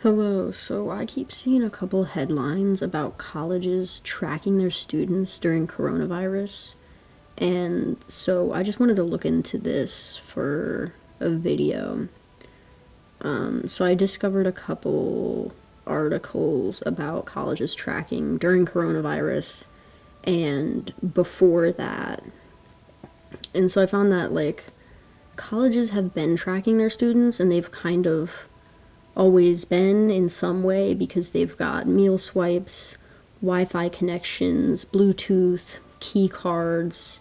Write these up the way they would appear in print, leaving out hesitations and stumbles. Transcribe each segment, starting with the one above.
Hello, so I keep seeing a couple headlines about colleges tracking their students during coronavirus, and so I just wanted to look into this for a video. So I discovered a couple articles about colleges tracking during coronavirus and before that. And so I found that, colleges have been tracking their students and they've kind of always been in some way because they've got meal swipes, Wi-Fi connections, Bluetooth, key cards,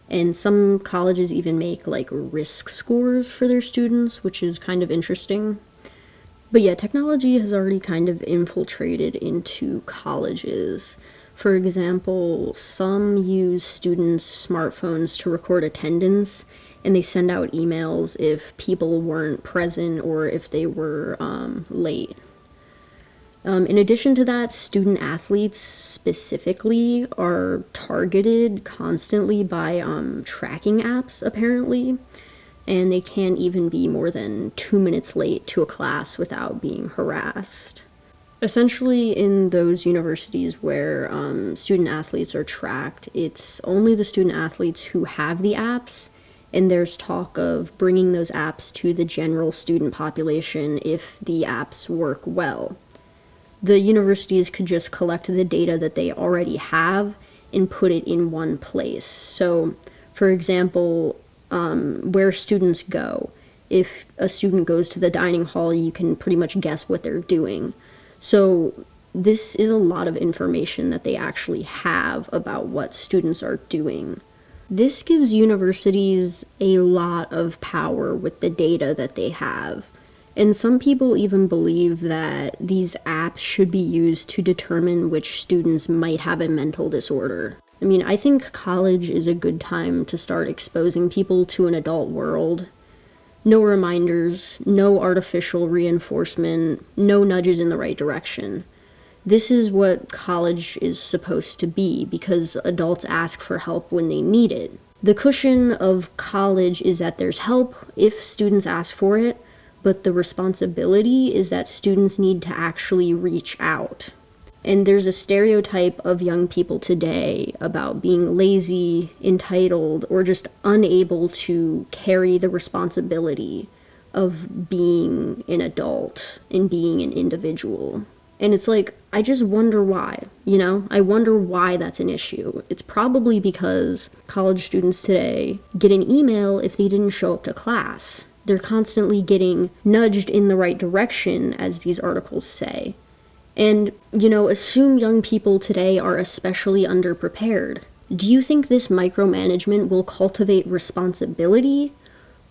and some colleges even make risk scores for their students, which is kind of interesting. But yeah, technology has already kind of infiltrated into colleges. For example, some use students' smartphones to record attendance, and they send out emails if people weren't present or if they were late. In addition to that, student athletes specifically are targeted constantly by tracking apps, apparently, and they can't even be more than 2 minutes late to a class without being harassed. Essentially, in those universities where student athletes are tracked, it's only the student athletes who have the apps, and there's talk of bringing those apps to the general student population if the apps work well. The universities could just collect the data that they already have and put it in one place. So, for example, where students go. If a student goes to the dining hall, you can pretty much guess what they're doing. So this is a lot of information that they actually have about what students are doing. This gives universities a lot of power with the data that they have. And some people even believe that these apps should be used to determine which students might have a mental disorder. I mean, I think college is a good time to start exposing people to an adult world. No reminders, no artificial reinforcement, no nudges in the right direction. This is what college is supposed to be because adults ask for help when they need it. The cushion of college is that there's help if students ask for it, but the responsibility is that students need to actually reach out. And there's a stereotype of young people today about being lazy, entitled, or just unable to carry the responsibility of being an adult and being an individual. And it's I just wonder why, I wonder why that's an issue. It's probably because college students today get an email if they didn't show up to class. They're constantly getting nudged in the right direction, as these articles say. And, assume young people today are especially underprepared. Do you think this micromanagement will cultivate responsibility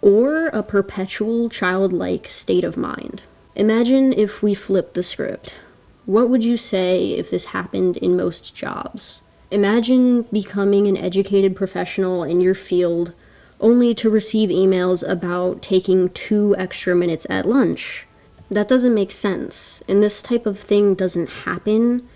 or a perpetual childlike state of mind? Imagine if we flipped the script. What would you say if this happened in most jobs? Imagine becoming an educated professional in your field only to receive emails about taking 2 extra minutes at lunch. That doesn't make sense, and this type of thing doesn't happen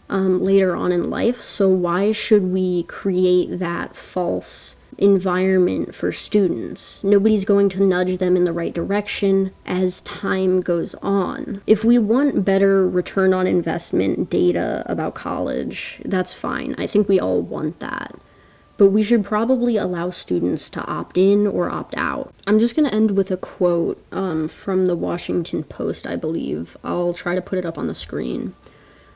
later on in life, so why should we create that false environment for students? Nobody's going to nudge them in the right direction as time goes on. If we want better return on investment data about college, that's fine. I think we all want that. But we should probably allow students to opt in or opt out. I'm just going to end with a quote from the Washington Post, I believe. I'll try to put it up on the screen.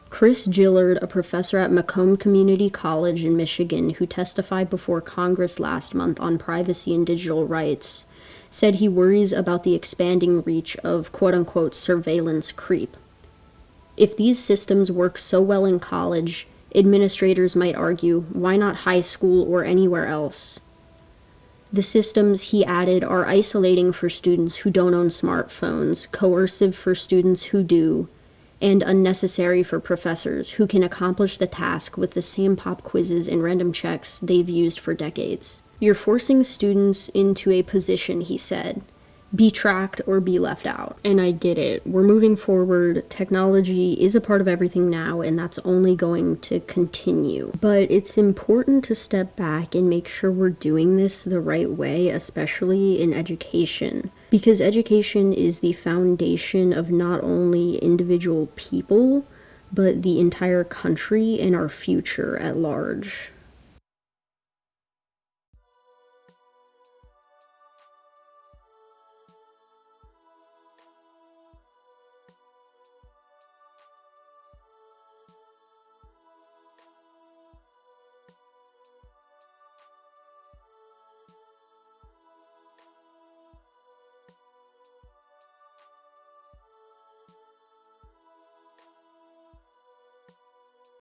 Chris Gillard, a professor at Macomb Community College in Michigan who testified before Congress last month on privacy and digital rights, said he worries about the expanding reach of quote-unquote surveillance creep. If these systems work so well in college, administrators might argue, why not high school or anywhere else? The systems, he added, are isolating for students who don't own smartphones, coercive for students who do, and unnecessary for professors who can accomplish the task with the same pop quizzes and random checks they've used for decades. You're forcing students into a position, he said. Be tracked or be left out. And I get it. We're moving forward. Technology is a part of everything now, and that's only going to continue. But it's important to step back and make sure we're doing this the right way, especially in education. Because education is the foundation of not only individual people, but the entire country and our future at large.